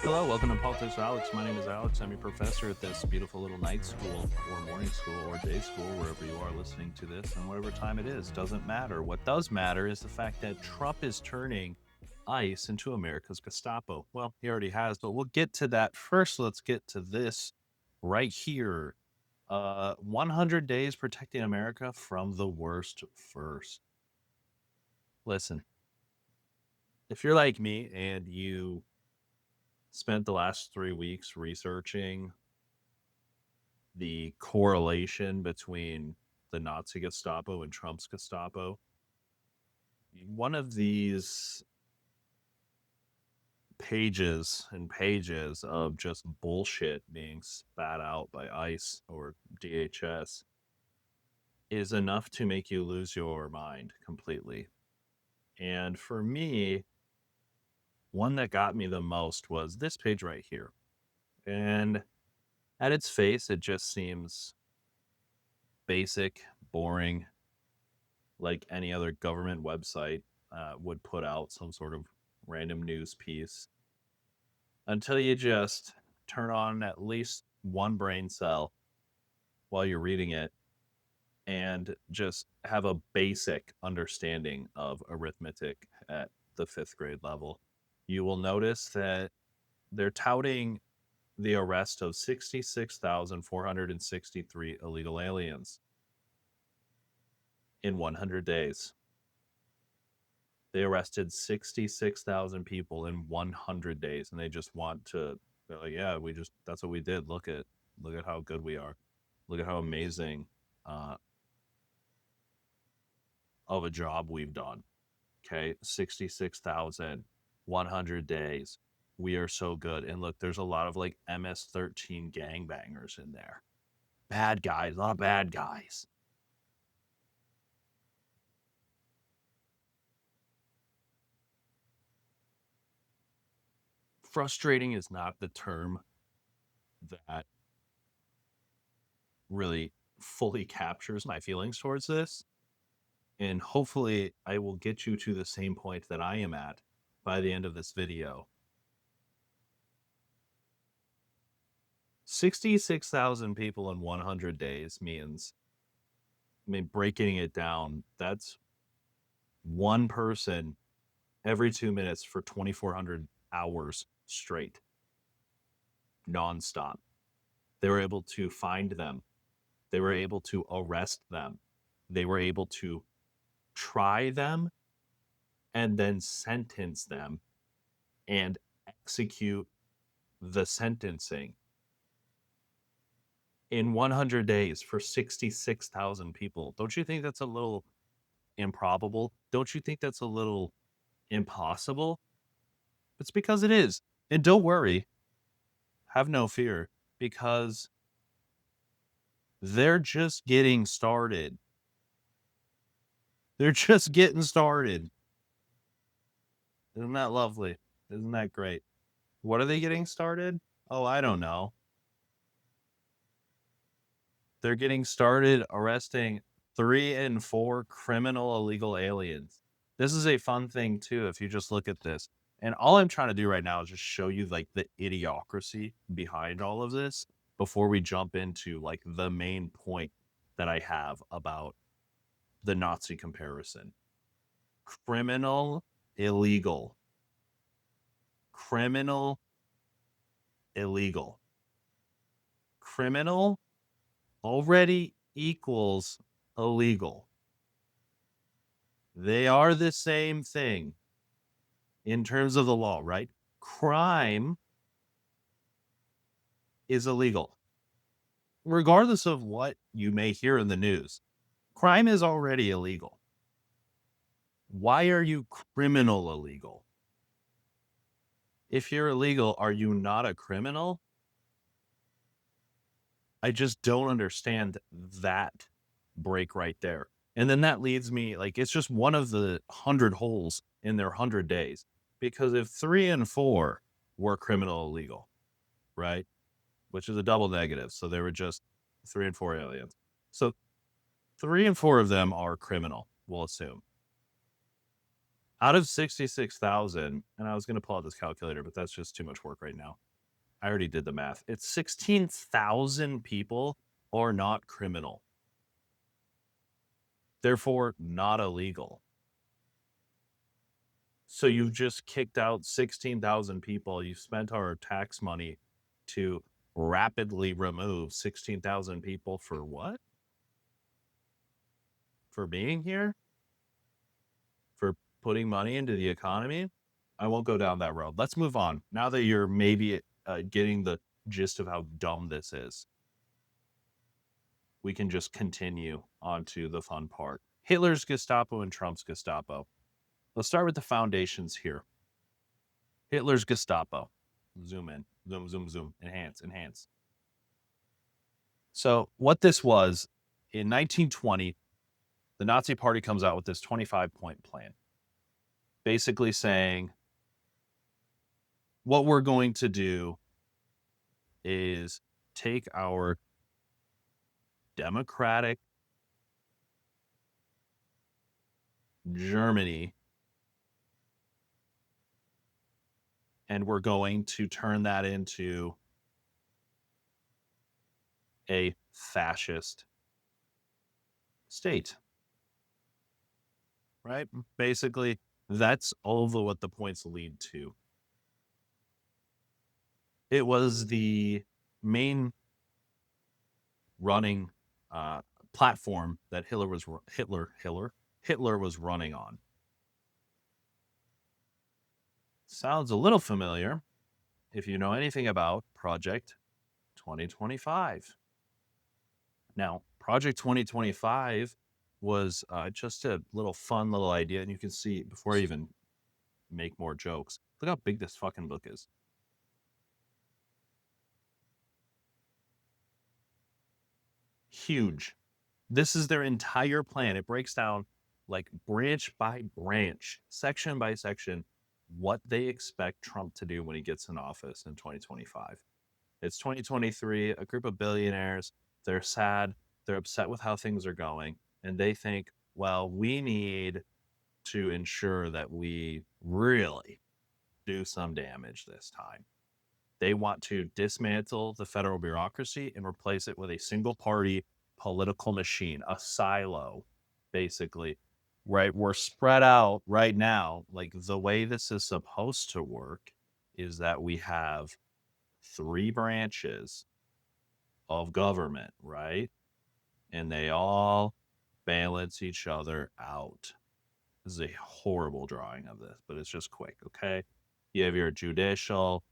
Hello, welcome to Politics with Alex. My name is Alex. I'm your professor at this beautiful little night school or morning school or day school, wherever you are listening to this, and whatever time it is, doesn't matter. What does matter is the fact that Trump is turning ICE into America's Gestapo. Well, he already has, but we'll get to that. First, let's get to this right here. 100 days protecting America from the worst first. Listen, if you're like me and you spent the last 3 weeks researching the correlation between the Nazi Gestapo and Trump's Gestapo, one of these pages and pages of just bullshit being spat out by ICE or DHS is enough to make you lose your mind completely. And for me, one that got me the most was this page right here. And at its face, it just seems basic, boring, like any other government website would put out some sort of random news piece until you just turn on at least one brain cell while you're reading it and just have a basic understanding of arithmetic at the fifth grade level. You will notice that they're touting the arrest of 66,463 illegal aliens in 100 days. They arrested 66,000 people in 100 days, and they just want to. They're like, yeah, that's what we did. Look at how good we are. Look at how amazing of a job we've done. Okay, 66,000, 100 days. We are so good. And look, there's a lot of like MS-13 gangbangers in there. Bad guys, a lot of bad guys. Frustrating is not the term that really fully captures my feelings towards this. And hopefully, I will get you to the same point that I am at by the end of this video. 66,000 people in 100 days means, breaking it down, that's one person every 2 minutes for 2,400 hours straight, nonstop. They were able to find them. They were able to arrest them. They were able to try them and then sentence them and execute the sentencing in 100 days for 66,000 people. Don't you think that's a little improbable? Don't you think that's a little impossible? It's because it is. And don't worry, have no fear, because they're just getting started. They're just getting started. Isn't that lovely? Isn't that great? What are they getting started? Oh, I don't know. They're getting started arresting 3 and 4 criminal illegal aliens. This is a fun thing too if you just look at this. And all I'm trying to do right now is just show you like the idiocracy behind all of this before we jump into like the main point that I have about the Nazi comparison. Criminal, illegal. Criminal, illegal. Criminal already equals illegal. They are the same thing in terms of the law, right? Crime is illegal. Regardless of what you may hear in the news, crime is already illegal. Why are you criminal illegal? If you're illegal, are you not a criminal? I just don't understand that break right there. And then that leads me, like, it's just one of the 100 holes in their 100 days. Because if 3 and 4 were criminal illegal, right? Which is a double negative. So they were just 3 and 4 aliens. So 3 and 4 of them are criminal, we'll assume. Out of 66,000, and I was going to pull out this calculator, but that's just too much work right now. I already did the math. It's 16,000 people are not criminal. Therefore, not illegal. So you've just kicked out 16,000 people. You spent our tax money to rapidly remove 16,000 people for what? For being here? For putting money into the economy? I won't go down that road. Let's move on. Now that you're maybe getting the gist of how dumb this is, we can just continue on to the fun part. Hitler's Gestapo and Trump's Gestapo. Let's start with the foundations here. Hitler's Gestapo. Zoom in, zoom, zoom, zoom, enhance, enhance. So, what this was in 1920, the Nazi Party comes out with this 25-point plan, basically saying, what we're going to do is take our democratic Germany and we're going to turn that into a fascist state. Right? Basically, that's all of what the points lead to. It was the main running platform that Hitler was running on. Sounds a little familiar if you know anything about Project 2025. Now, Project 2025 was just a fun little idea, and you can see before I even make more jokes, look how big this fucking book is. Huge. This is their entire plan. It breaks down like branch by branch, section by section, what they expect Trump to do when he gets in office in 2025. It's 2023, a group of billionaires, they're sad, they're upset with how things are going, and they think, well, we need to ensure that we really do some damage this time. They want to dismantle the federal bureaucracy and replace it with a single party political machine, a silo, basically. Right? We're spread out right now. Like the way this is supposed to work is that we have three branches of government, right? And they all balance each other out. This is a horrible drawing of this, but it's just quick, okay? You have your judicial,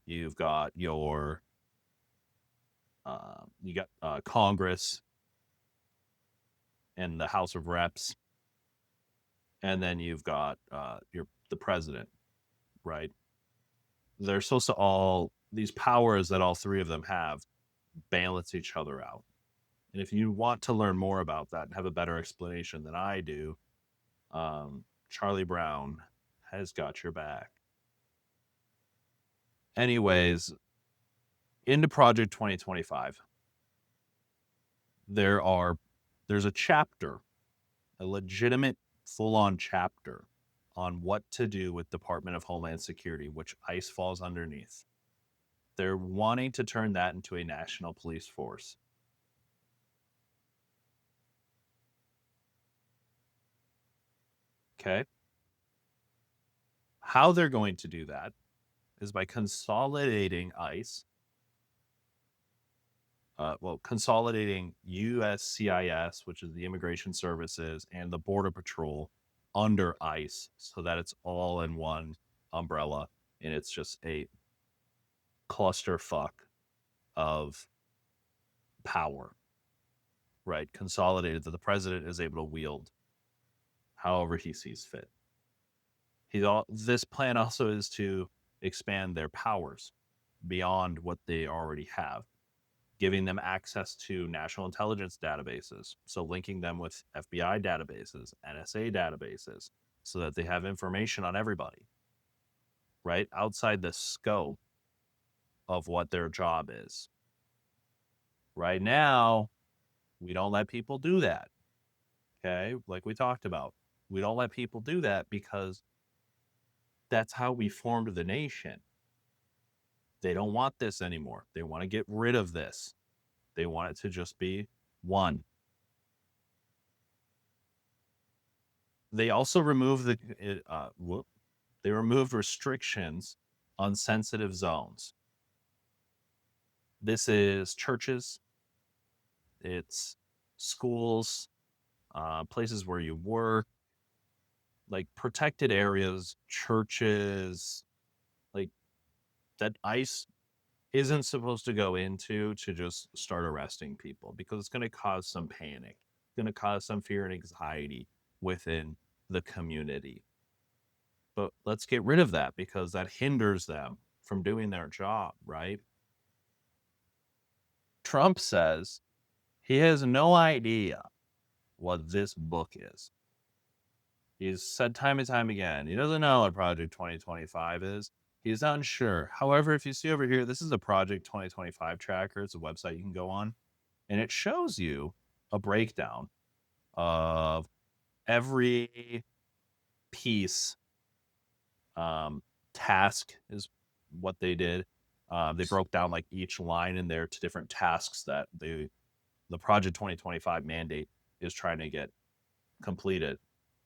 you've got your Congress and the House of Reps, and then you've got the president, right? They're supposed to all these powers that all three of them have balance each other out. And if you want to learn more about that and have a better explanation than I do, Charlie Brown has got your back. Anyways, into Project 2025. There's a chapter, a legitimate full-on chapter on what to do with Department of Homeland Security, which ICE falls underneath. They're wanting to turn that into a national police force. Okay. How they're going to do that is by consolidating ICE, consolidating USCIS, which is the Immigration Services, and the Border Patrol under ICE so that it's all in one umbrella and it's just a clusterfuck of power, right? Consolidated that the president is able to wield however he sees fit. This plan also is to expand their powers beyond what they already have, giving them access to national intelligence databases. So linking them with FBI databases, NSA databases, so that they have information on everybody, right? Outside the scope of what their job is. Right now, we don't let people do that. Okay. Like we talked about. We don't let people do that because that's how we formed the nation. They don't want this anymore. They want to get rid of this. They want it to just be one. They also removed they removed restrictions on sensitive zones. This is churches, it's schools, places where you work, like protected areas, churches, like that ICE isn't supposed to go into to just start arresting people because it's going to cause some panic, it's going to cause some fear and anxiety within the community. But let's get rid of that because that hinders them from doing their job, right? Trump says he has no idea what this book is. He's said time and time again, he doesn't know what Project 2025 is. He's unsure. However, if you see over here, this is a Project 2025 tracker. It's a website you can go on, and it shows you a breakdown of every piece. Task is what they did. They broke down like each line in there to different tasks that the Project 2025 mandate is trying to get completed.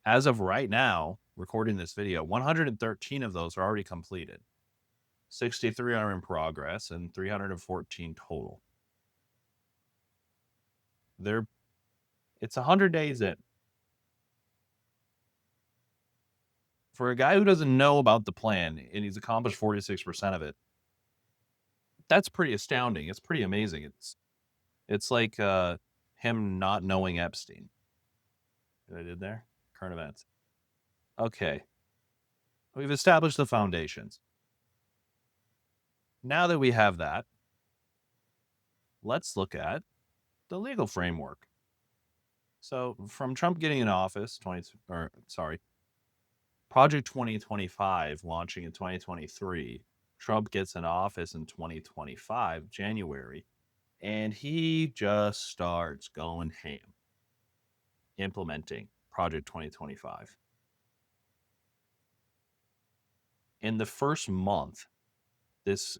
As of right now, recording this video, 113 of those are already completed. 63 are in progress and 314 total. It's 100 days in. For a guy who doesn't know about the plan and he's accomplished 46% of it, that's pretty astounding. It's pretty amazing. It's like him not knowing Epstein. What I did there? Current events. Okay. We've established the foundations. Now that we have that, let's look at the legal framework. So from Trump getting in office, Project 2025 launching in 2023, Trump gets in office in 2025, January, and he just starts going ham, implementing Project 2025. In the first month, this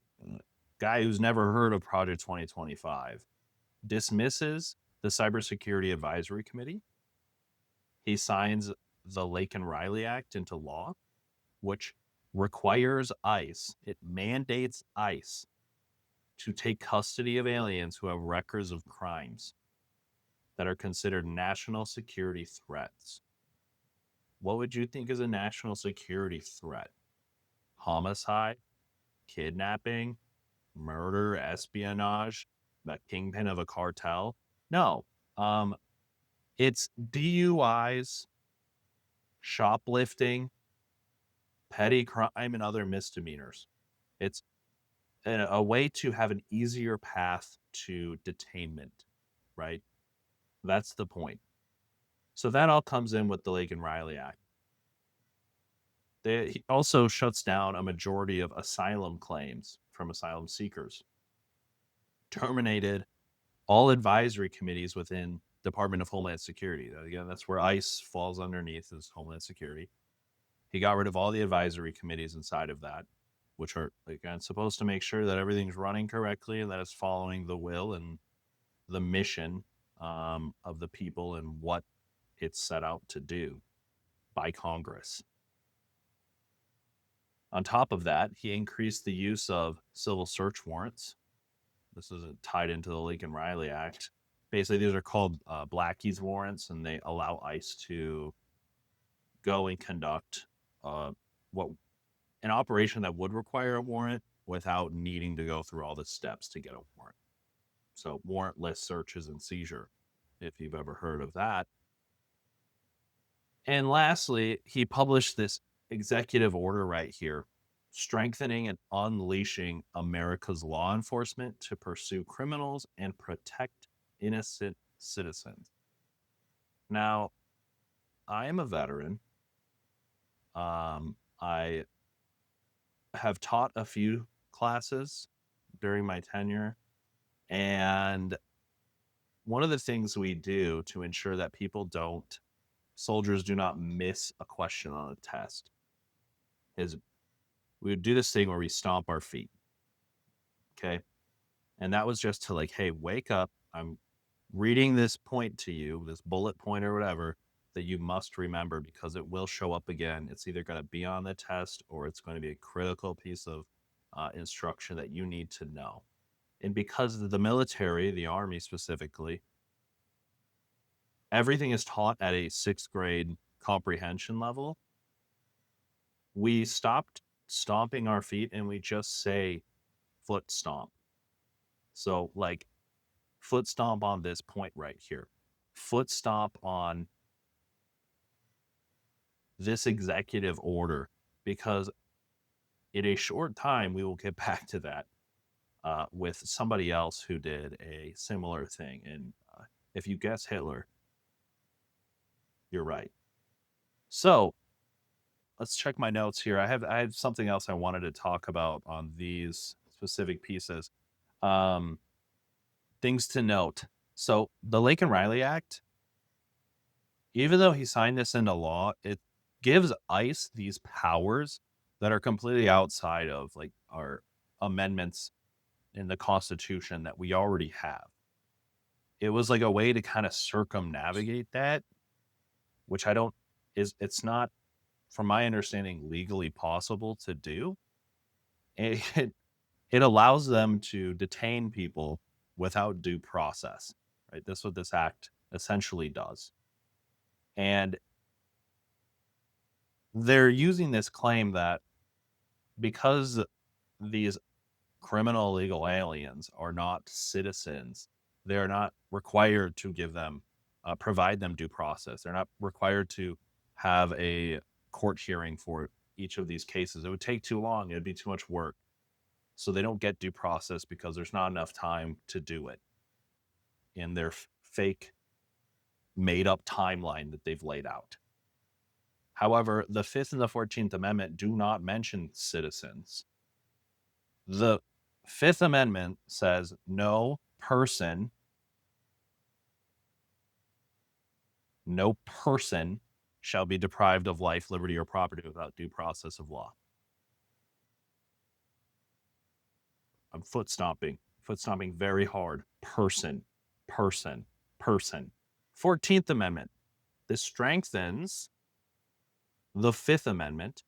guy who's never heard of Project 2025 dismisses the Cybersecurity Advisory Committee. He signs the Lake and Riley Act into law, which requires ICE, it mandates ICE to take custody of aliens who have records of crimes that are considered national security threats. What would you think is a national security threat? Homicide, kidnapping, murder, espionage, the kingpin of a cartel? No. It's DUIs, shoplifting, petty crime, and other misdemeanors. It's a way to have an easier path to detainment, right? That's the point. So that all comes in with the Lake and Riley Act. He also shuts down a majority of asylum claims from asylum seekers, terminated all advisory committees within Department of Homeland Security. Again, that's where ICE falls underneath is Homeland Security. He got rid of all the advisory committees inside of that, which are, again, supposed to make sure that everything's running correctly and that it's following the will and the mission of the people and what it's set out to do by Congress. On top of that, he increased the use of civil search warrants. This isn't tied into the Lincoln Riley Act. Basically, these are called Blackie's warrants, and they allow ICE to go and conduct what an operation that would require a warrant without needing to go through all the steps to get a warrant. So warrantless searches and seizure, if you've ever heard of that. And lastly, he published this executive order right here, strengthening and unleashing America's law enforcement to pursue criminals and protect innocent citizens. Now, I am a veteran. I have taught a few classes during my tenure. And one of the things we do to ensure that people don't soldiers do not miss a question on a test. Is we would do this thing where we stomp our feet. Okay. And that was just to like, hey, wake up. I'm reading this point to you, this bullet point or whatever, that you must remember because it will show up again. It's either going to be on the test or it's going to be a critical piece of instruction that you need to know. And because of the military, the Army specifically, everything is taught at a sixth grade comprehension level. We stopped stomping our feet and we just say foot stomp. So, like, foot stomp on this point right here, foot stomp on this executive order, because in a short time we will get back to that with somebody else who did a similar thing. And if you guess Hitler, you're right. So let's check my notes here. I have something else I wanted to talk about on these specific pieces. Um, things to note. So the Lincoln Riley Act, even though he signed this into law, it gives ICE these powers that are completely outside of like our amendments in the Constitution that we already have. It was like a way to kind of circumnavigate that, which I don't is it's not, from my understanding, legally possible to do. It it allows them to detain people without due process. Right? That's what this act essentially does. And they're using this claim that because these criminal illegal aliens are not citizens, they're not required to give them provide them due process. They're not required to have a court hearing for each of these cases. It would take too long. It'd be too much work. So they don't get due process because there's not enough time to do it in their fake made up timeline that they've laid out. However, the 5th and the 14th Amendment do not mention citizens. The 5th Amendment says no person shall be deprived of life, liberty, or property without due process of law. I'm foot stomping very hard. Person. 14th Amendment. This strengthens the 5th Amendment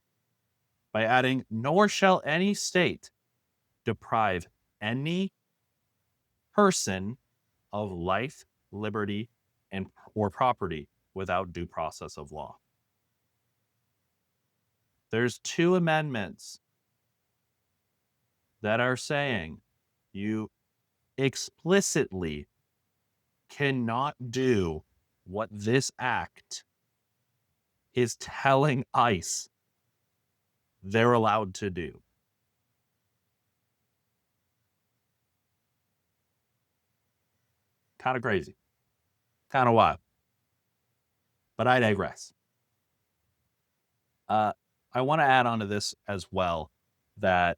by adding, nor shall any state deprive any person of life, liberty, and or property without due process of law. There's 2 amendments that are saying you explicitly cannot do what this act is telling ICE they're allowed to do. Kind of crazy. Kind of wild. But I digress. I want to add on to this as well that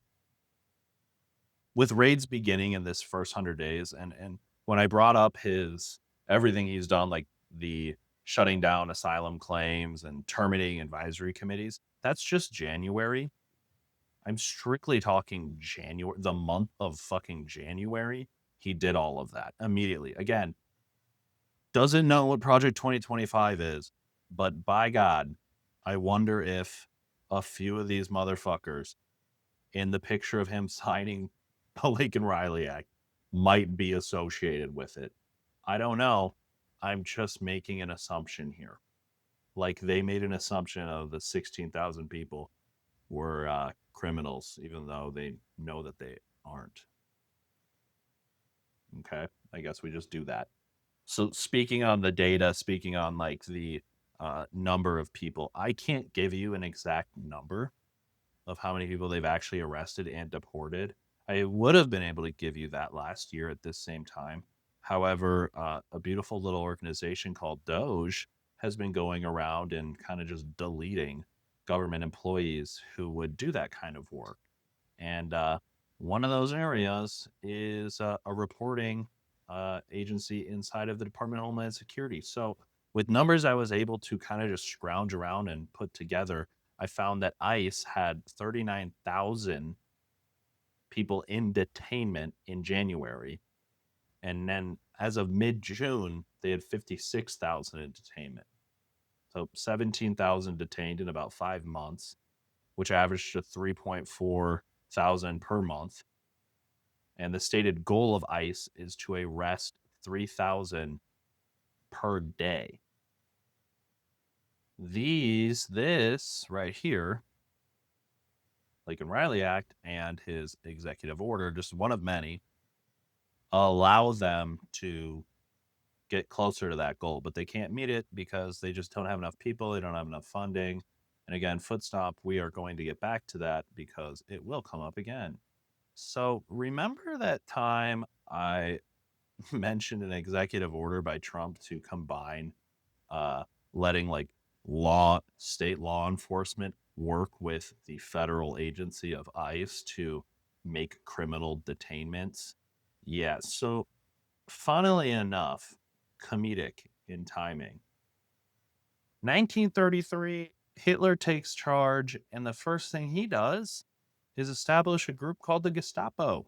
with raids beginning in this first 100 days, and when I brought up his everything he's done, like the shutting down asylum claims and terminating advisory committees, that's just January. I'm strictly talking January, the month of fucking January. He did all of that immediately. Again, doesn't know what Project 2025 is, but by God, I wonder if a few of these motherfuckers in the picture of him signing the Lincoln Riley Act might be associated with it. I don't know. I'm just making an assumption here. Like they made an assumption of the 16,000 people were criminals, even though they know that they aren't. Okay. I guess we just do that. So speaking on the data, speaking on like the number of people, I can't give you an exact number of how many people they've actually arrested and deported. I would have been able to give you that last year at this same time. However, a beautiful little organization called Doge has been going around and kind of just deleting government employees who would do that kind of work. And one of those areas is a reporting agency inside of the Department of Homeland Security. So with numbers I was able to kind of just scrounge around and put together, I found that ICE had 39,000 people in detainment in January. And then as of mid June, they had 56,000 in detainment. So 17,000 detained in about 5 months, which averaged to 3.4 thousand per month. And the stated goal of ICE is to arrest 3,000 per day. This right here, Lincoln Riley Act and his executive order, just one of many, allow them to get closer to that goal, but they can't meet it because they just don't have enough people. They don't have enough funding. And again, footstop, we are going to get back to that because it will come up again. So remember that time I mentioned an executive order by Trump to combine uh, letting like state law enforcement work with the federal agency of ICE to make criminal detainments? Yeah. So funnily enough, comedic in timing. 1933, Hitler takes charge, and the first thing he does is establish a group called the Gestapo.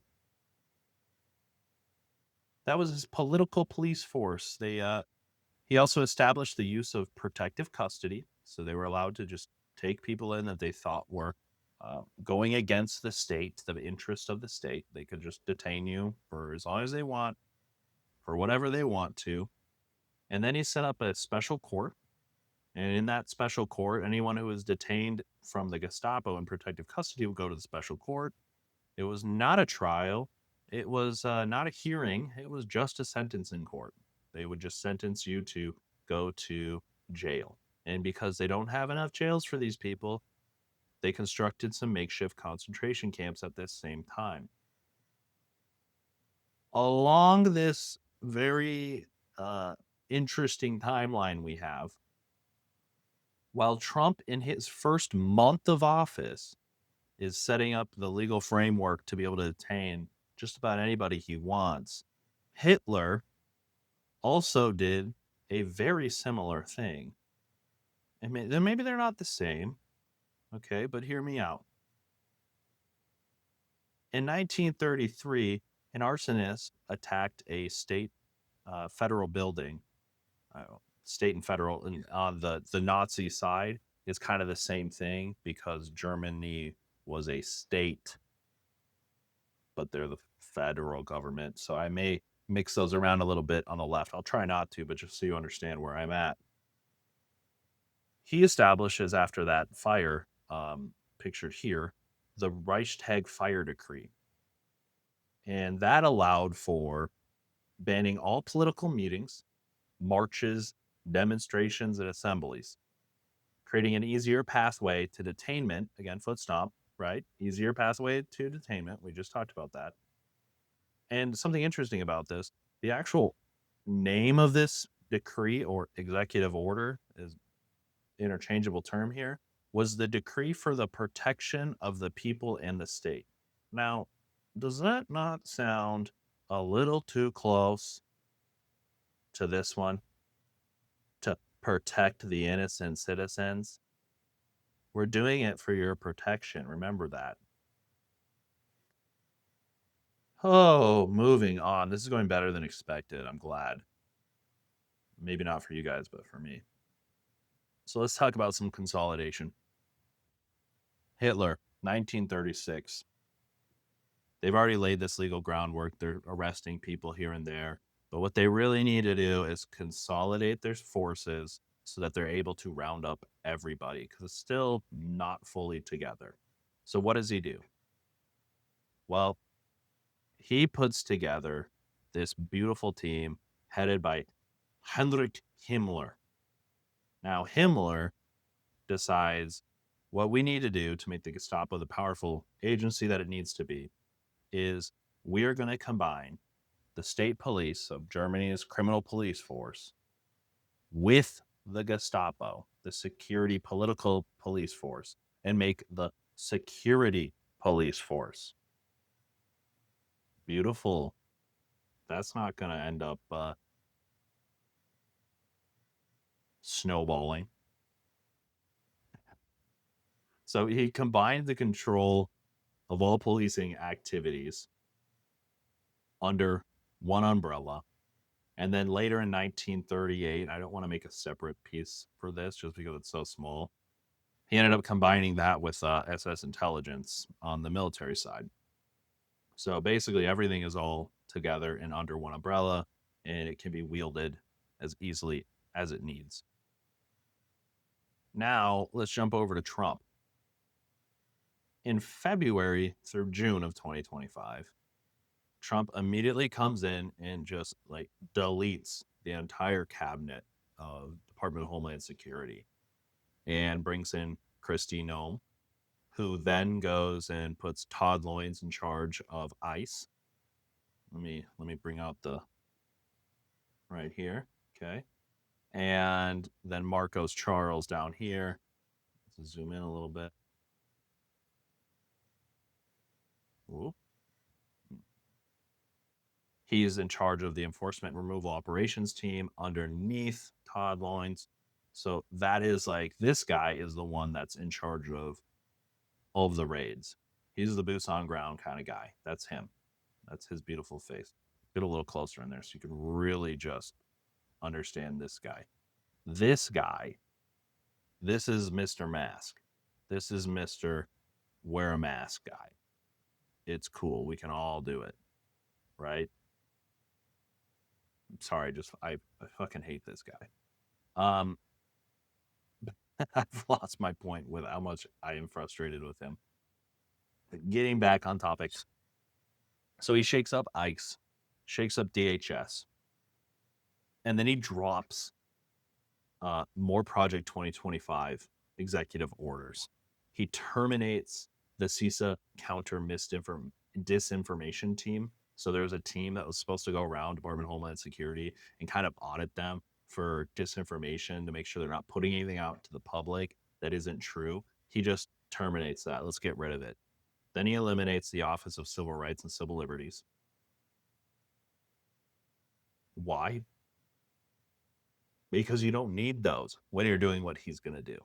That was his political police force. He also established the use of protective custody, so they were allowed to just take people in that they thought were going against the state, the interest of the state. They could just detain you for as long as they want, for whatever they want to. And then he set up a special court. And in that special court, anyone who was detained from the Gestapo in protective custody would go to the special court. It was not a trial. It was not a hearing. It was just a sentencing court. They would just sentence you to go to jail. And because they don't have enough jails for these people, they constructed some makeshift concentration camps at this same time. Along this very interesting timeline we have, while Trump, in his first month of office, is setting up the legal framework to be able to detain just about anybody he wants, Hitler also did a very similar thing. And maybe they're not the same, okay, but hear me out. In 1933, an arsonist attacked a federal building, state and federal, and on the Nazi side is kind of the same thing because Germany was a state, but they're the federal government. So I may mix those around a little bit on the left. I'll try not to, but just so you understand where I'm at. He establishes after that fire, pictured here, the Reichstag fire decree. And that allowed for banning all political meetings, marches, demonstrations, and assemblies, creating an easier pathway to detainment. Again, foot stomp, right? Easier pathway to detainment. We just talked about that. And something interesting about this, the actual name of this decree or executive order is interchangeable term here, was the decree for the protection of the people and the state. Now, does that not sound a little too close to this one? To protect the innocent citizens? We're doing it for your protection. Remember that. Oh, moving on. This is going better than expected. I'm glad. Maybe not for you guys, but for me. So let's talk about some consolidation. Hitler, 1936. They've already laid this legal groundwork. They're arresting people here and there. But what they really need to do is consolidate their forces so that they're able to round up everybody because it's still not fully together. So what does he do? Well, he puts together this beautiful team headed by Heinrich Himmler. Now, Himmler decides what we need to do to make the Gestapo the powerful agency that it needs to be is we are going to combine the state police of Germany's criminal police force with the Gestapo, the security political police force, and make the security police force. Beautiful. That's not going to end up snowballing. So he combined the control of all policing activities under one umbrella. And then later in 1938, I don't want to make a separate piece for this just because it's so small. He ended up combining that with SS intelligence on the military side. So basically, everything is all together and under one umbrella, and it can be wielded as easily as it needs. Now, let's jump over to Trump. In February through June of 2025, Trump immediately comes in and just like deletes the entire cabinet of Department of Homeland Security and brings in Kristi Noem, who then goes and puts Todd Loynes in charge of ICE. Let me bring out the right here. Okay. And then Marcos Charles down here. Let's zoom in a little bit. Ooh. He's in charge of the enforcement removal operations team underneath Todd Loynes. So that is like, this guy is the one that's in charge of all of the raids. He's the boots on ground kind of guy. That's him. That's his beautiful face. Get a little closer in there so you can really just understand this guy. This guy, this is Mr. Mask. This is Mr. Wear a mask guy. It's cool. We can all do it. Right? Sorry, I fucking hate this guy. Um I've lost my point with how much I am frustrated with him. Getting back on topic. So he shakes up ICE, shakes up DHS, and then he drops more Project 2025 executive orders. He terminates the CISA counter disinformation team. So there's a team that was supposed to go around Department of Homeland Security and kind of audit them for disinformation to make sure they're not putting anything out to the public that isn't true. He just terminates that. Let's get rid of it. Then he eliminates the Office of Civil Rights and Civil Liberties. Why? Because you don't need those when you're doing what he's going to do.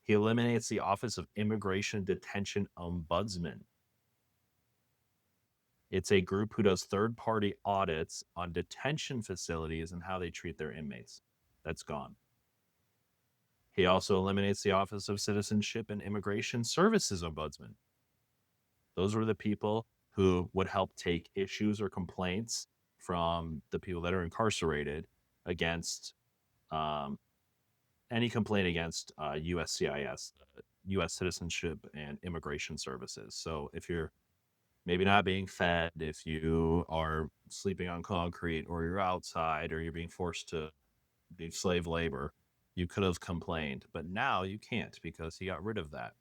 He eliminates the Office of Immigration Detention Ombudsman. It's a group who does third-party audits on detention facilities and how they treat their inmates. That's gone. He also eliminates the Office of Citizenship and Immigration Services Ombudsman. Those were the people who would help take issues or complaints from the people that are incarcerated against any complaint against USCIS, U.S. Citizenship and Immigration Services. So if you're maybe not being fed, if you are sleeping on concrete or you're outside or you're being forced to do slave labor, you could have complained. But now you can't because he got rid of that.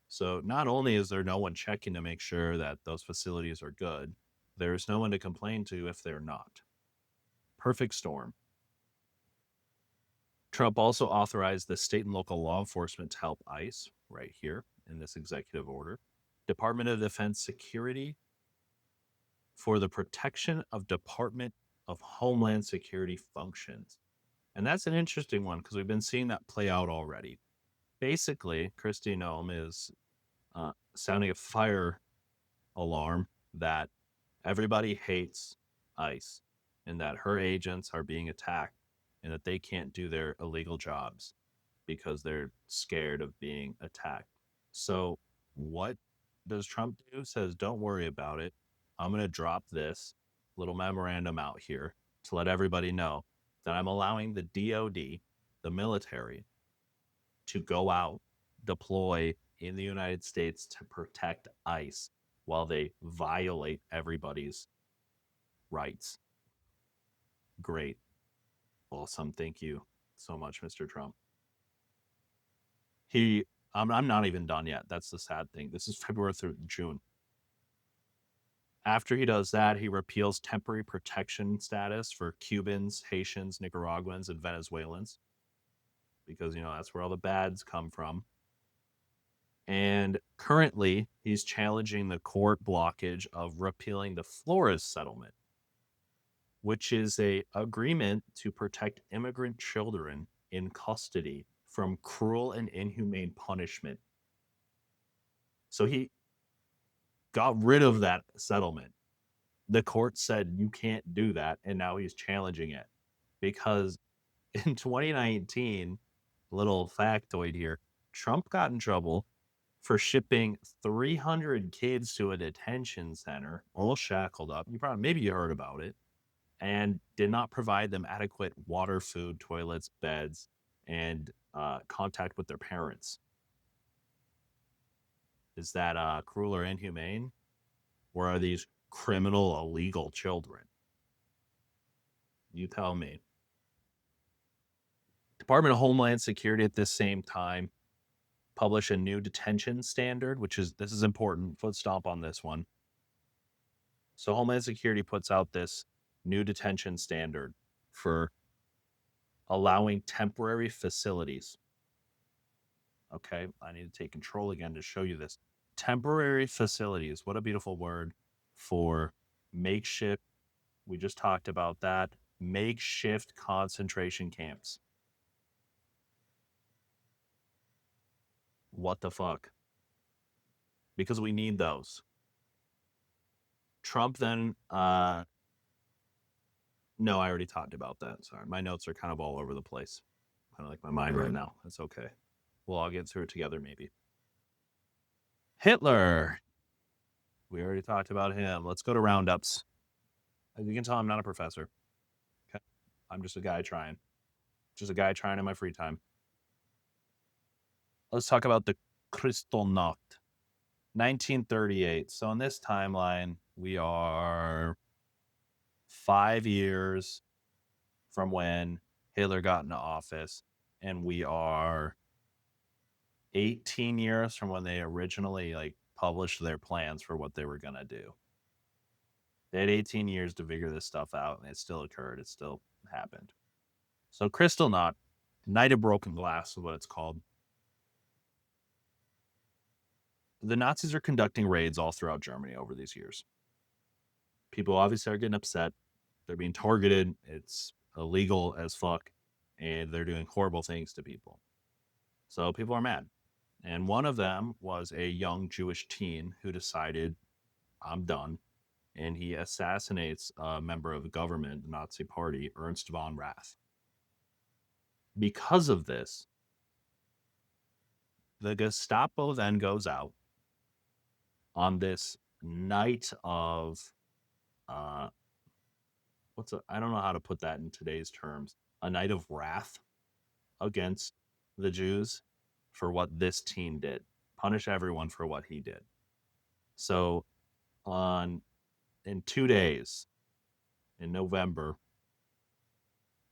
So not only is there no one checking to make sure that those facilities are good, there's no one to complain to if they're not. Perfect storm. Trump also authorized the state and local law enforcement to help ICE, right here in this executive order, Department of Defense security for the protection of Department of Homeland Security functions. And that's an interesting one because we've been seeing that play out already. Basically, Kristi Noem is sounding a fire alarm that everybody hates ICE and that her agents are being attacked and that they can't do their illegal jobs because they're scared of being attacked. So what does Trump do? Says, don't worry about it. I'm going to drop this little memorandum out here to let everybody know that I'm allowing the DOD, the military, to go out, deploy in the United States to protect ICE while they violate everybody's rights. Great. Awesome. Thank you so much, Mr. Trump. I'm not even done yet. That's the sad thing. This is February through June. After he does that, he repeals temporary protection status for Cubans, Haitians, Nicaraguans, and Venezuelans because, that's where all the bads come from. And currently, he's challenging the court blockage of repealing the Floris settlement, which is a agreement to protect immigrant children in custody from cruel and inhumane punishment. So he got rid of that settlement. The court said you can't do that, and now he's challenging it because in 2019, little factoid here, Trump got in trouble for shipping 300 kids to a detention center, all shackled up. Maybe you heard about it, and did not provide them adequate water, food, toilets, beds, and contact with their parents. Is that cruel or inhumane? Or are these criminal, illegal children? You tell me. Department of Homeland Security at this same time published a new detention standard, this is important. Foot stomp on this one. So Homeland Security puts out this new detention standard for allowing temporary facilities. Okay, I need to take control again to show you this. Temporary facilities, what a beautiful word for makeshift. We just talked about that. Makeshift concentration camps. What the fuck? Because we need those. Trump then, no, I already talked about that. Sorry, my notes are kind of all over the place. Kind of like my mind right now. That's okay. We'll all get through it together, maybe. Hitler. We already talked about him. Let's go to roundups. As you can tell, I'm not a professor. Okay. I'm just a guy trying. Just a guy trying in my free time. Let's talk about the Kristallnacht, 1938. So in this timeline, we are 5 years from when Hitler got into office, and we are 18 years from when they originally published their plans for what they were going to do. They had 18 years to figure this stuff out, and it still occurred. It still happened. So Kristallnacht, Night of Broken Glass is what it's called. The Nazis are conducting raids all throughout Germany over these years. People obviously are getting upset. They're being targeted. It's illegal as fuck, and they're doing horrible things to people. So people are mad. And one of them was a young Jewish teen who decided, I'm done. And he assassinates a member of the government, the Nazi Party, Ernst von Rath. Because of this, the Gestapo then goes out on this night of, I don't know how to put that in today's terms, a night of wrath against the Jews for what this teen did. Punish everyone for what he did. So in 2 days, in November,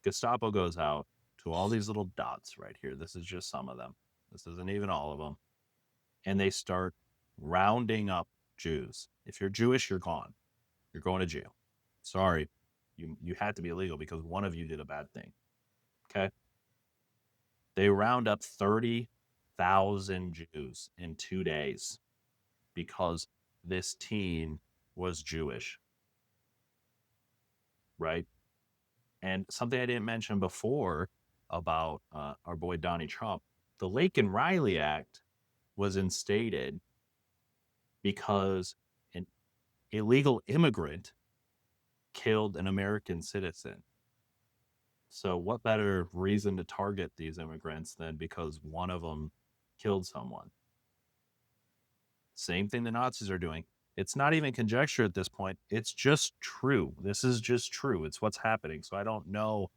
Gestapo goes out to all these little dots right here. This is just some of them. This isn't even all of them. And they start rounding up Jews. If you're Jewish, you're gone. You're going to jail. Sorry, you had to be illegal because one of you did a bad thing. Okay? They round up 30,000 Jews in 2 days because this teen was Jewish. Right? And something I didn't mention before about our boy Donnie Trump, the Laken Riley Act was instated because an illegal immigrant killed an American citizen. So what better reason to target these immigrants than because one of them killed someone? Same thing the Nazis are doing. It's not even conjecture at this point. It's just true. This is just true. It's what's happening. So I don't know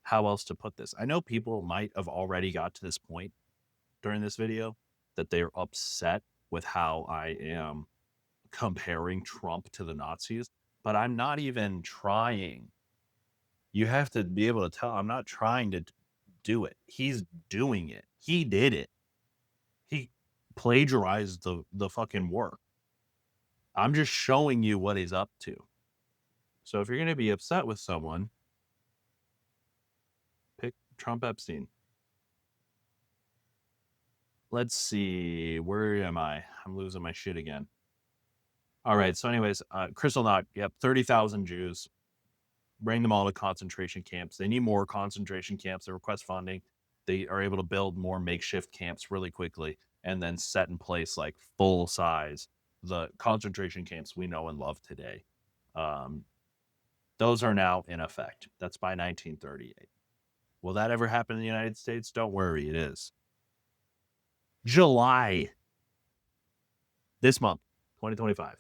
how else to put this. I know people might have already got to this point during this video that they're upset with how I am comparing Trump to the Nazis, but I'm not even trying. You have to be able to tell I'm not trying to do it. He's doing it. He did it. He plagiarized the fucking work. I'm just showing you what he's up to. So if you're going to be upset with someone, pick Trump Epstein. Let's see. Where am I? I'm losing my shit again. All right. So anyways, Kristallnacht, yep, 30,000 Jews bring them all to concentration camps. They need more concentration camps. They request funding. They are able to build more makeshift camps really quickly and then set in place like full size the concentration camps we know and love today. Those are now in effect. That's by 1938. Will that ever happen in the United States? Don't worry, it is. July this month, 2025.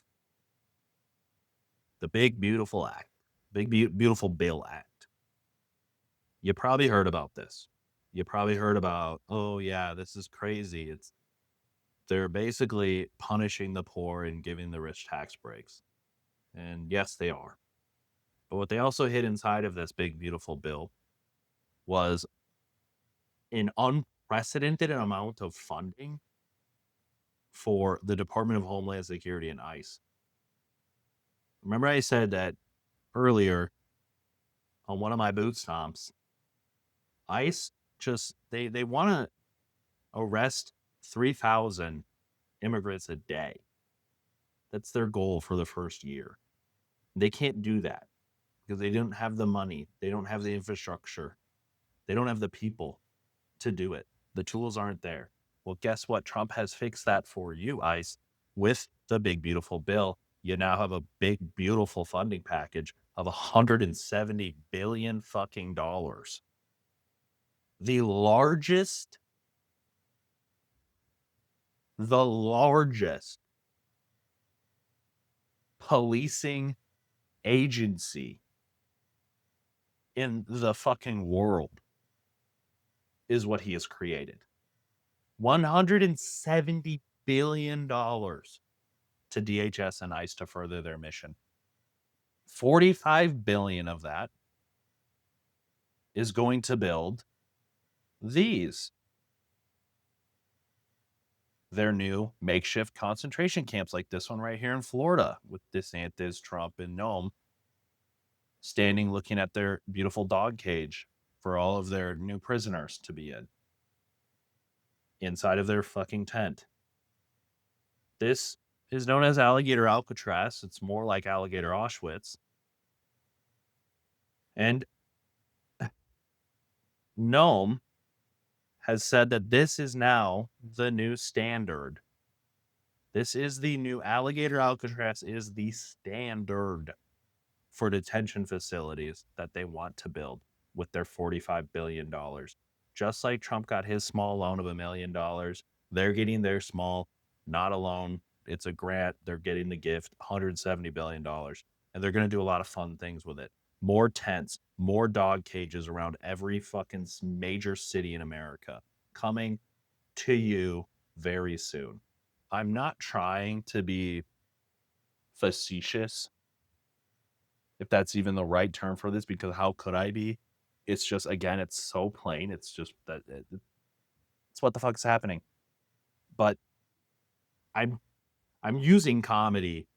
The Big Beautiful Act, Beautiful Bill Act. You probably heard about this. You probably heard about, oh yeah, this is crazy. They're basically punishing the poor and giving the rich tax breaks. And yes, they are. But what they also hid inside of this big, beautiful bill was an unprecedented amount of funding for the Department of Homeland Security and ICE. Remember I said that earlier on one of my boot stomps, ICE just, they want to arrest 3,000 immigrants a day. That's their goal for the first year. They can't do that because they don't have the money. They don't have the infrastructure. They don't have the people to do it. The tools aren't there. Well, guess what? Trump has fixed that for you, ICE, with the big, beautiful bill. You now have a big, beautiful funding package of $170 billion fucking dollars. The largest policing agency in the fucking world is what he has created. $170 billion to DHS and ICE to further their mission. 45 billion of that is going to build these. Their new makeshift concentration camps like this one right here in Florida with DeSantis, Trump, and Nome standing looking at their beautiful dog cage for all of their new prisoners to be in. Inside of their fucking tent. This is known as Alligator Alcatraz. It's more like Alligator Auschwitz. And Nome has said that this is now the new standard. This is the new Alligator Alcatraz is the standard for detention facilities that they want to build with their $45 billion. Just like Trump got his small loan of $1 million, they're getting their small, not a loan. It's a grant. They're getting the gift, $170 billion. And they're going to do a lot of fun things with it. More tents, more dog cages around every fucking major city in America coming to you very soon. I'm not trying to be facetious, if that's even the right term for this, because how could I be? It's just, again, it's so plain. It's just that it's what the fuck's happening. But I'm using comedy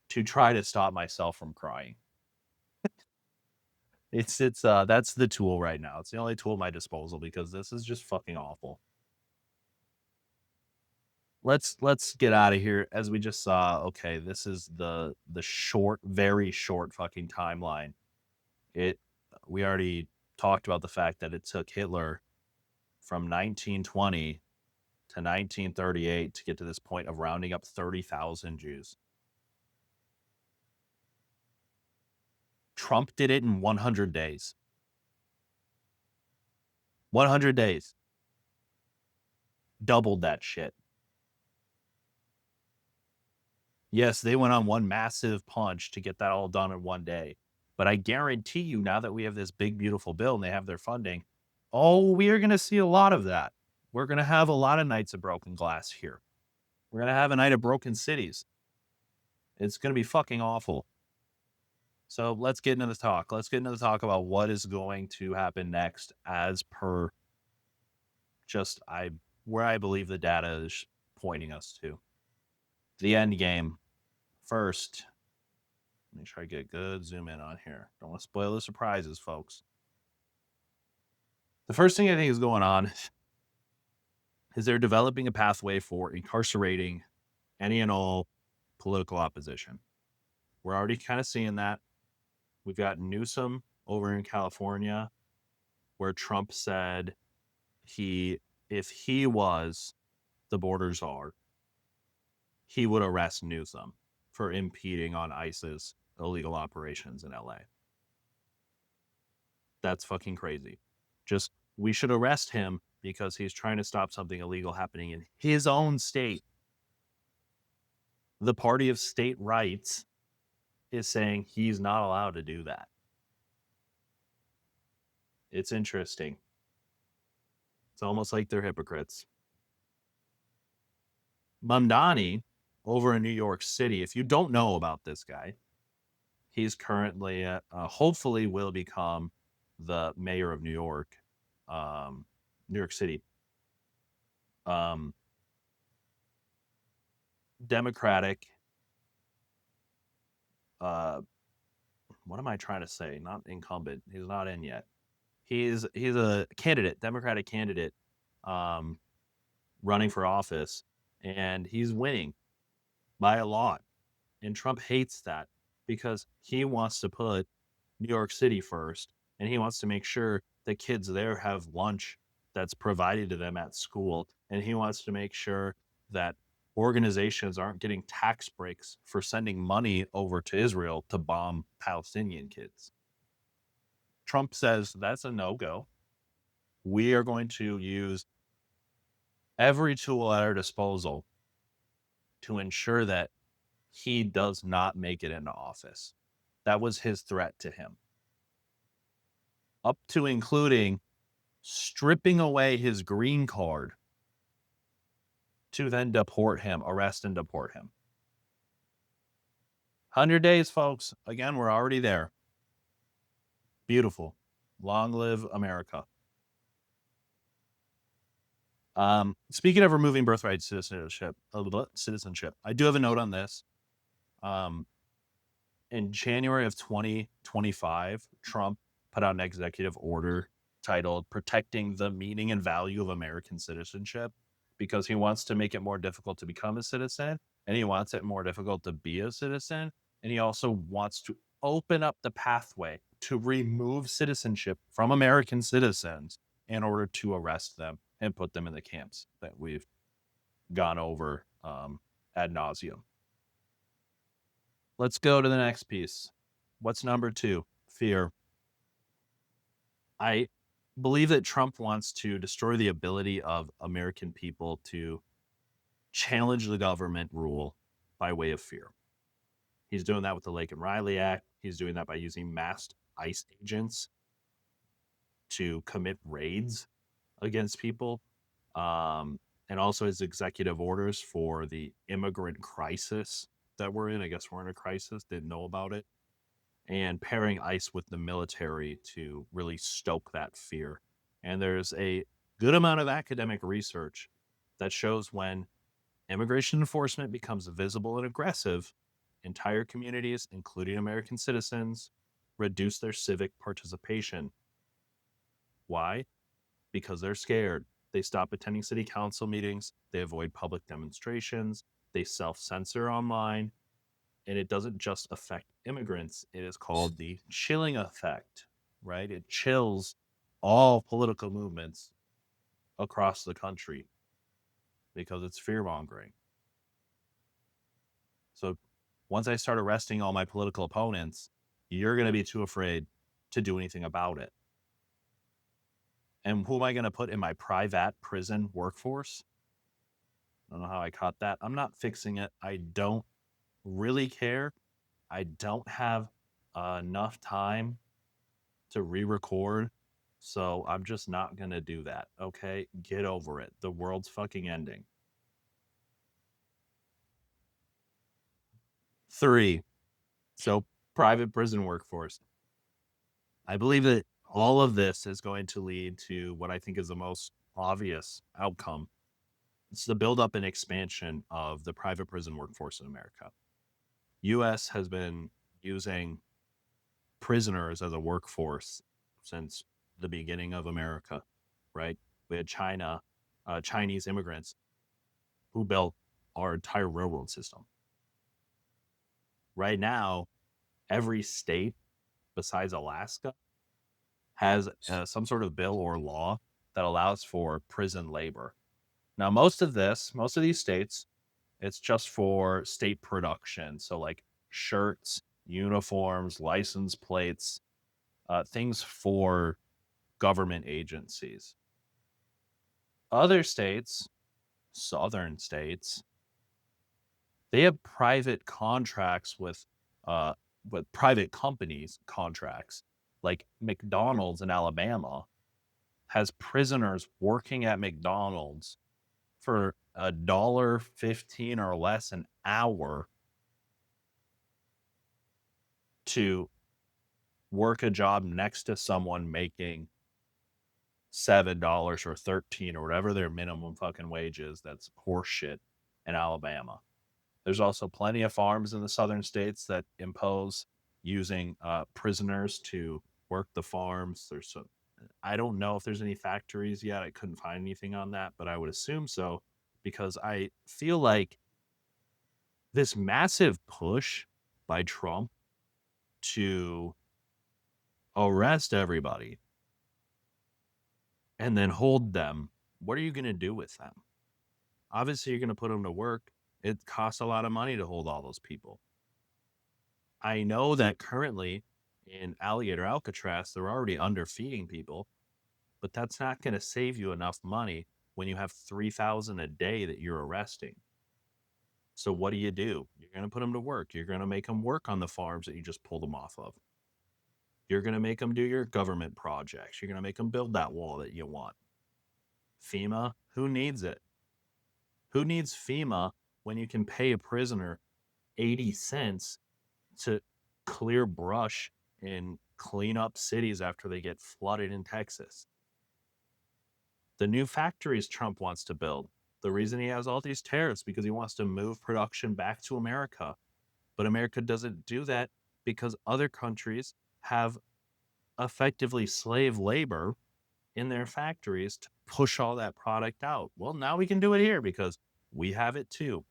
to try to stop myself from crying. It's that's the tool right now. It's the only tool at my disposal because this is just fucking awful. Let's get out of here. As we just saw, okay, this is the short, very short fucking timeline. We already talked about the fact that it took Hitler from 1920 to 1938 to get to this point of rounding up 30,000 Jews. Trump did it in 100 days. 100 days. Doubled that shit. Yes, they went on one massive punch to get that all done in one day. But I guarantee you, now that we have this big, beautiful bill and they have their funding, we are going to see a lot of that. We're going to have a lot of nights of broken glass here. We're going to have a night of broken cities. It's going to be fucking awful. So let's get into the talk. Let's get into the talk about what is going to happen next as per just where I believe the data is pointing us to. The end game. First, let me try to get a good zoom in on here. Don't want to spoil the surprises, folks. The first thing I think is going on is they're developing a pathway for incarcerating any and all political opposition. We're already kind of seeing that. We've got Newsom over in California, where Trump said if he was the border czar, he would arrest Newsom for impeding on ICE's illegal operations in LA. That's fucking crazy. Just, we should arrest him because he's trying to stop something illegal happening in his own state. The party of state rights is saying he's not allowed to do that. It's interesting. It's almost like they're hypocrites. Mamdani over in New York City, if you don't know about this guy, he's currently, hopefully will become the mayor of New York City. Democratic, what am I trying to say? Not incumbent. He's not in yet. He's a candidate, Democratic candidate, running for office, and he's winning by a lot. And Trump hates that because he wants to put New York City first, and he wants to make sure the kids there have lunch that's provided to them at school, and he wants to make sure that organizations aren't getting tax breaks for sending money over to Israel to bomb Palestinian kids. Trump says that's a no-go. We are going to use every tool at our disposal to ensure that he does not make it into office. That was his threat to him. Up to including stripping away his green card to then arrest and deport him. 100 days, folks. Again, we're already there. Beautiful. Long live America. Speaking of removing birthright citizenship, I do have a note on this. In January of 2025, Trump put out an executive order titled Protecting the Meaning and Value of American Citizenship, because he wants to make it more difficult to become a citizen, and he wants it more difficult to be a citizen, and he also wants to open up the pathway to remove citizenship from American citizens in order to arrest them and put them in the camps that we've gone over ad nauseum. Let's go to the next piece. What's number 2? Fear. I believe that Trump wants to destroy the ability of American people to challenge the government rule by way of fear. He's doing that with the Lake and Riley Act. He's doing that by using masked ICE agents to commit raids against people. And also his executive orders for the immigrant crisis that we're in. I guess we're in a crisis, didn't know about it. And pairing ICE with the military to really stoke that fear. And there's a good amount of academic research that shows when immigration enforcement becomes visible and aggressive, entire communities, including American citizens, reduce their civic participation. Why? Because they're scared. They stop attending city council meetings. They avoid public demonstrations. They self-censor online. And it doesn't just affect immigrants. It is called the chilling effect, right? It chills all political movements across the country because it's fear-mongering. So once I start arresting all my political opponents, you're going to be too afraid to do anything about it. And who am I going to put in my private prison workforce? I don't know how I caught that. I'm not fixing it. I don't really care. I don't have enough time to re-record, so I'm just not going to do that, okay? Get over it. The world's fucking ending. 3, so private prison workforce. I believe that all of this is going to lead to what I think is the most obvious outcome. It's the buildup and expansion of the private prison workforce in America. U.S. has been using prisoners as a workforce since the beginning of America, right? We had Chinese immigrants who built our entire railroad system. Right now, every state besides Alaska has some sort of bill or law that allows for prison labor. Now, most of these states, it's just for state production. So, like shirts, uniforms, license plates, things for government agencies. Other states, southern states, they have private contracts with private companies contracts. Like McDonald's in Alabama has prisoners working at McDonald's for $1.15 or less an hour to work a job next to someone making $7 or 13 or whatever their minimum fucking wage is. That's horseshit in Alabama. There's also plenty of farms in the southern states that impose using prisoners to work the farms. I don't know if there's any factories yet. I couldn't find anything on that, but I would assume so because I feel like this massive push by Trump to arrest everybody and then hold them, what are you going to do with them? Obviously, you're going to put them to work. It costs a lot of money to hold all those people. I know that currently in Alligator Alcatraz, they're already underfeeding people, but that's not going to save you enough money when you have 3,000 a day that you're arresting. So what do? You're going to put them to work. You're going to make them work on the farms that you just pulled them off of. You're going to make them do your government projects. You're going to make them build that wall that you want. FEMA, who needs it? Who needs FEMA when you can pay a prisoner 80 cents to clear brush and clean up cities after they get flooded in Texas? The new factories Trump wants to build. The reason he has all these tariffs because he wants to move production back to America. But America doesn't do that because other countries have effectively slave labor in their factories to push all that product out. Well, now we can do it here because we have it too.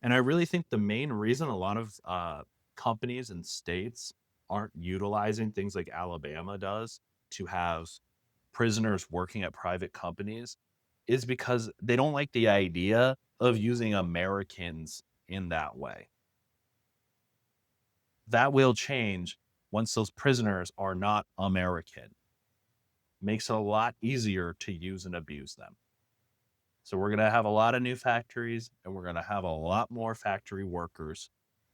And I really think the main reason a lot of companies and states aren't utilizing things like Alabama does to have prisoners working at private companies is because they don't like the idea of using Americans in that way. That will change once those prisoners are not American. Makes it a lot easier to use and abuse them. So we're going to have a lot of new factories and we're going to have a lot more factory workers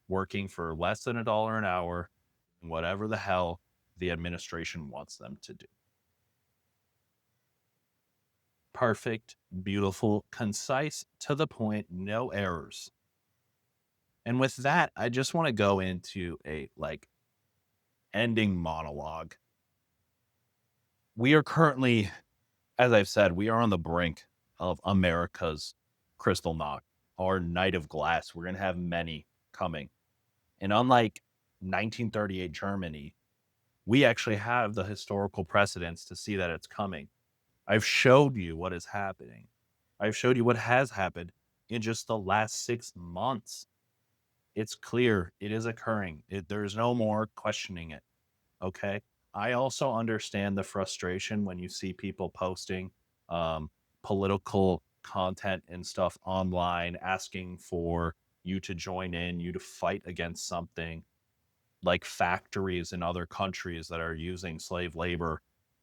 working for less than $1 an hour, whatever the hell the administration wants them to do. Perfect, beautiful, concise, to the point, no errors. And with that, I just want to go into a ending monologue. We are currently, as I've said, we are on the brink of America's Kristallnacht, our night of glass. We're going to have many coming. And unlike 1938 Germany, we actually have the historical precedents to see that it's coming. I've showed you what is happening. I've showed you what has happened in just the last 6 months. It's clear it is occurring. There's no more questioning it. Okay. I also understand the frustration when you see people posting political content and stuff online asking for you to join in, you to fight against something like factories in other countries that are using slave labor.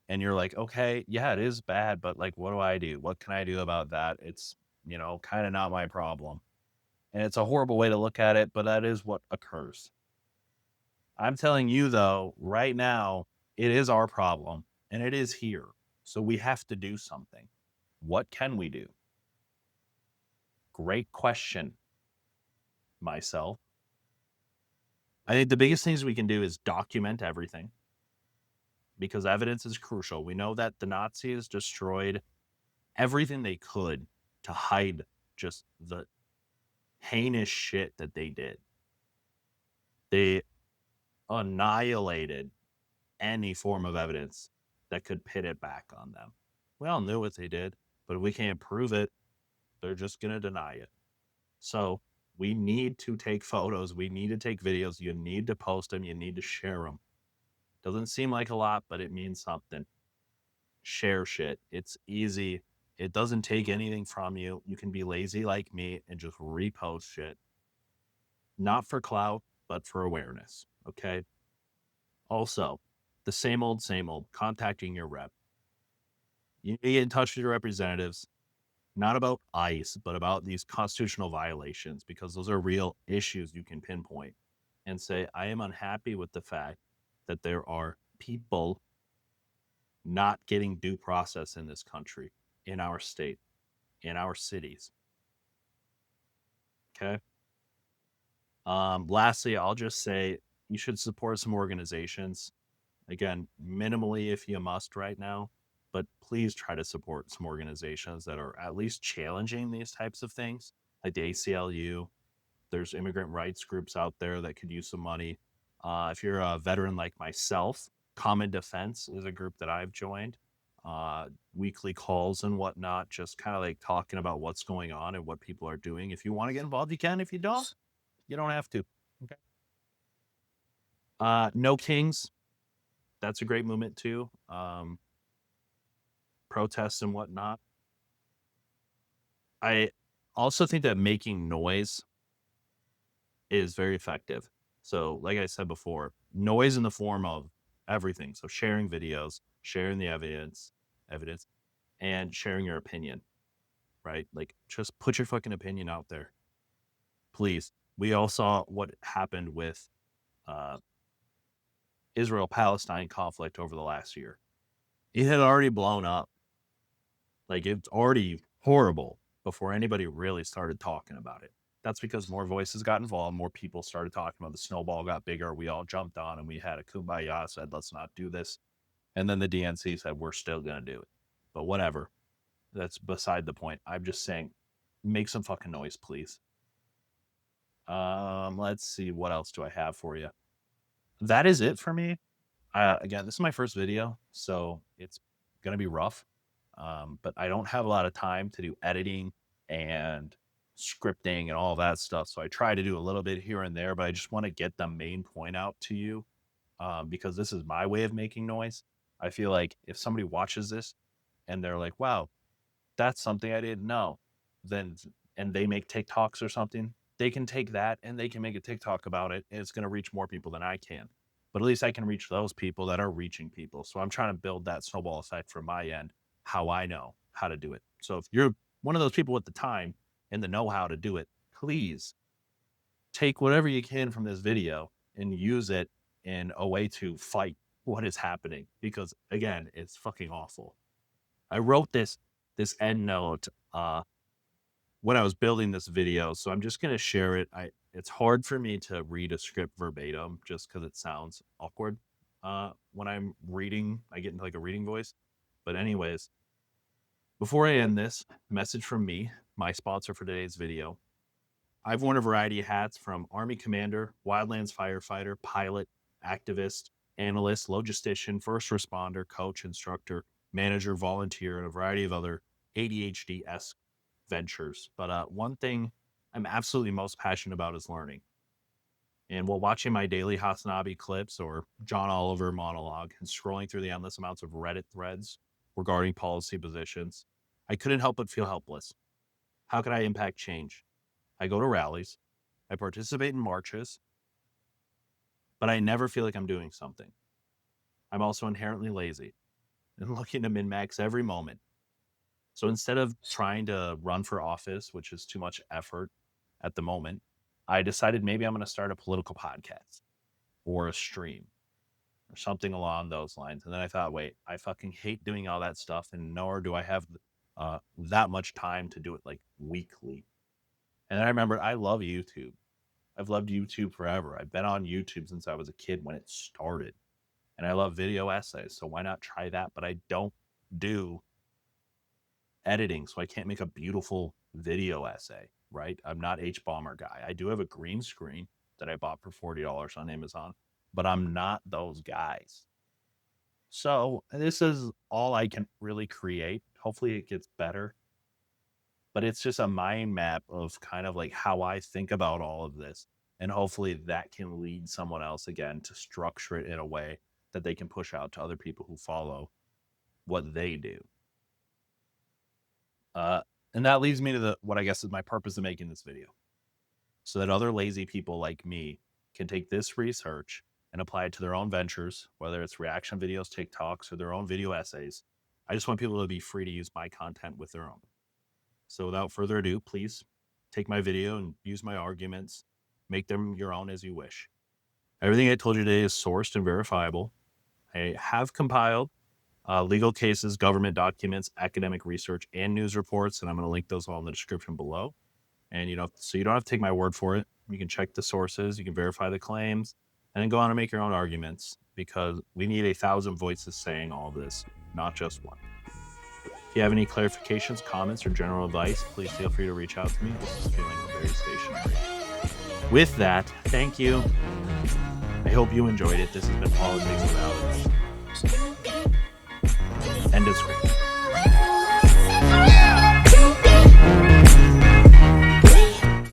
And you're like, okay, yeah, it is bad, but like, what do I do? What can I do about that? It's, kind of not my problem. And it's a horrible way to look at it, but that is what occurs. I'm telling you, though, right now, it is our problem and it is here. So we have to do something. What can we do? Great question, myself. I think the biggest things we can do is document everything because evidence is crucial. We know that the Nazis destroyed everything they could to hide just the heinous shit that they did. They annihilated any form of evidence that could pit it back on them. We all knew what they did, but if we can't prove it, they're just going to deny it. So we need to take photos. We need to take videos. You need to post them. You need to share them. Doesn't seem like a lot, but it means something. Share shit. It's easy. It doesn't take anything from you. You can be lazy like me and just repost shit. Not for clout, but for awareness. Okay. Also, the same old, contacting your rep. You need to get in touch with your representatives, not about ICE, but about these constitutional violations, because those are real issues you can pinpoint and say, I am unhappy with the fact that there are people not getting due process in this country, in our state, in our cities. Okay. Lastly, I'll just say you should support some organizations. Again, minimally if you must right now, but please try to support some organizations that are at least challenging these types of things, like the ACLU. There's immigrant rights groups out there that could use some money. If you're a veteran like myself, Common Defense is a group that I've joined. Weekly calls and whatnot, just kind of like talking about what's going on and what people are doing. If you want to get involved, you can. If you don't, you don't have to. Okay. No Kings, that's a great movement too. Protests and whatnot. I also think that making noise is very effective. So, like I said before, noise in the form of everything. So, sharing videos, sharing the evidence, and sharing your opinion, right? Like, just put your fucking opinion out there, please. We all saw what happened with uh, Israel Palestine conflict over the last year. It had already blown up. Like, it's already horrible before anybody really started talking about it. That's because more voices got involved, more people started talking about it. The snowball got bigger. We all jumped on and we had a kumbaya, said, let's not do this. And then the DNC said, we're still going to do it. But whatever. That's beside the point. I'm just saying, make some fucking noise, please. Let's see. What else do I have for you? That is it for me. Again, this is my first video, so it's going to be rough. But I don't have a lot of time to do editing and scripting and all that stuff. So I try to do a little bit here and there, but I just want to get the main point out to you because this is my way of making noise. I feel like if somebody watches this and they're like, wow, that's something I didn't know, then and they make TikToks or something, they can take that and they can make a TikTok about it, and it's going to reach more people than I can. But at least I can reach those people that are reaching people. So I'm trying to build that snowball effect from my end, how I know how to do it. So if you're one of those people with the time and the know-how to do it, please take whatever you can from this video and use it in a way to fight what is happening. Because again, it's fucking awful. I wrote this end note when I was building this video, so I'm just gonna share it. It's hard for me to read a script verbatim just because it sounds awkward when I'm reading. I get into like a reading voice. But anyways, before I end this, message from me, my sponsor for today's video. I've worn a variety of hats from Army Commander, Wildlands Firefighter, Pilot, Activist, Analyst, Logistician, First Responder, Coach, Instructor, Manager, Volunteer, and a variety of other ADHD-esque ventures. But one thing I'm absolutely most passionate about is learning. And while watching my daily Hasanabi clips or John Oliver monologue and scrolling through the endless amounts of Reddit threads regarding policy positions, I couldn't help but feel helpless. How could I impact change? I go to rallies, I participate in marches, but I never feel like I'm doing something. I'm also inherently lazy and looking to min max every moment. So instead of trying to run for office, which is too much effort at the moment, I decided maybe I'm going to start a political podcast or a stream or something along those lines. And then I thought, wait, I fucking hate doing all that stuff, and nor do I have that much time to do it like weekly. And then I remember I love YouTube. I've loved YouTube forever. I've been on YouTube since I was a kid when it started. And I love video essays. So why not try that? But I don't do editing, so I can't make a beautiful video essay, right? I'm not H-Bomber guy. I do have a green screen that I bought for $40 on Amazon, but I'm not those guys. So this is all I can really create. Hopefully it gets better. But it's just a mind map of kind of like how I think about all of this. And hopefully that can lead someone else again to structure it in a way that they can push out to other people who follow what they do. And that leads me to what I guess is my purpose of making this video, so that other lazy people like me can take this research and apply it to their own ventures, whether it's reaction videos, TikToks, or their own video essays. I just want people to be free to use my content with their own. So without further ado, please take my video and use my arguments, make them your own as you wish. Everything I told you today is sourced and verifiable. I have compiled legal cases, government documents, academic research, and news reports, and I'm going to link those all in the description below. And so you don't have to take my word for it. You can check the sources, you can verify the claims, and then go on and make your own arguments, because we need 1,000 voices saying all this, not just one. If you have any clarifications, comments, or general advice, please feel free to reach out to me. This is feeling very stationary. With that, thank you. I hope you enjoyed it. This has been Politics Without End of screen.